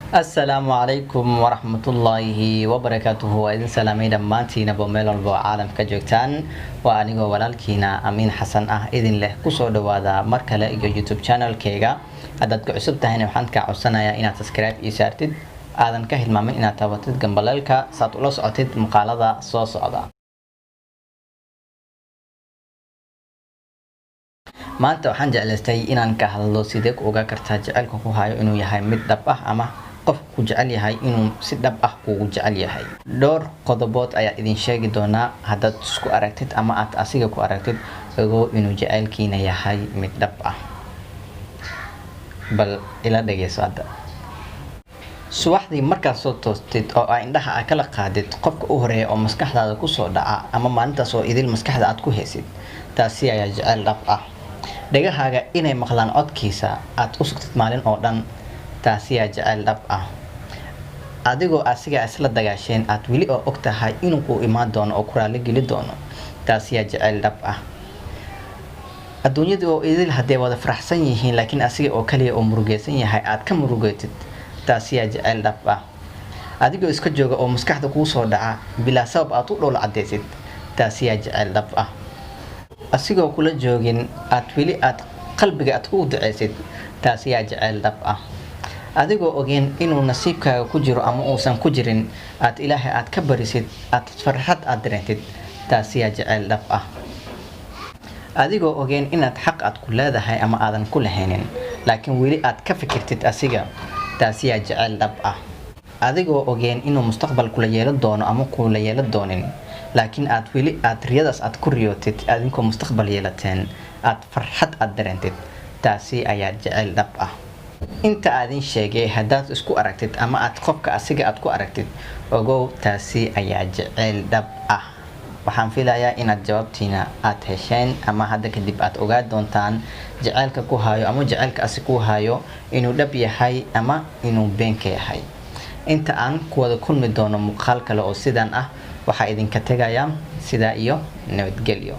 السلام عليكم ورحمة الله وبركاته وإذن سلامي دمانتينا بوميل والبو عالم كجوكتان وأنيقو ولالكينا أمين حسن إذن له كسو دوادا مركلة إيجو يوتيوب channel كيغا أدادك عصب تهيني وحانك عصانا يا إنا تسكرايب إيسارتد آذن كهل مامن إنا تابتد جنبالالك ساتولوس عتد مقالة صوص عدا maanta waxaan jeclaystay inaan ka hadlo sidee uga kartaa jaceylka ku hayo inuu yahay mid dhab ah ama qof ku jecel yahay inuu si dhab ah ugu jecel yahay dhowr qodobood ayaa idin sheegi doona haddaad isku aragtid ama aad asiga ku aragtid ogow inuu jaceylkiina yahay mid dhab ah bal ila dhageyso hadda subaxdii markaad soo toostid oo ay indhaha kala qaadid qofka u horeeya oo maskaxdaada ku soo dhaca ama maalintaas oo idil maskaxda aad ku haysid taasi ayaa jaceyl dhab ah dhagahaaga inay maqlaan codkiisa aad u sugtid maalin oo dhan taasi ayaa jaceyl dhab ah adigoo asiga isla dagaasheen aad wili oo og tahay inuu ku imaan doono oo ku raali geli doono taasi ayaa jaceyl dhab ah adduunyada oo idil haddii wada faraxsan yihiin laakiin asiga oo kaliya oo murugeysan yahay aad ka murugeetid taasi ayaa jaceyl dhab ah adigoo iska jooga oo maskaxda kuu soo dhaca bilaa sabab aad u dhoola cadeysid taasi ayaa jaceyl dhab ah asigoo kula joogin aad wili aad qalbiga aad ku duceysid taasi ayaa jaceyl dhab ah adigoo ogeen inuu nasiibkaaga ku jiro ama uusan ku jirin aad ilaahay aad ka barisid aad farxad aad dareentid taasi ayaa jaceyl dhab ah adigoo ogeen inaad xaq aad ku leedahay ama aadan ku lahaynin laakiin wili aad ka fikirtid asiga taasi ayaa jaceyl dhab ah adigoo ogeen inuu mustaqbal kula yeelan doono ama kula yeelan doonin laakiin aad wili aad riyadaas aad ku riyootid adinkoo mustaqbal yeelateen aad farxad aad dareentid taasi ayaa jaceyl dhab ah inta aadin sheegay haddaad isku aragtid ama aad qofka asiga aad ku aragtid ogow taasi ayaa jaceyl dhab ah waxaan filayaa inaad jawaabtiina aad hesheen ama hadda kadib aad ogaa doontaan jaceylka ku hayo ama jaceylka asi ku hayo inuu dhab yahay ama inuu beenka yahay inta aan ku wada kulmi doono muuqaal kale oo sidan ah waxaa idinka tegayaa sidaa iyo nabadgelyo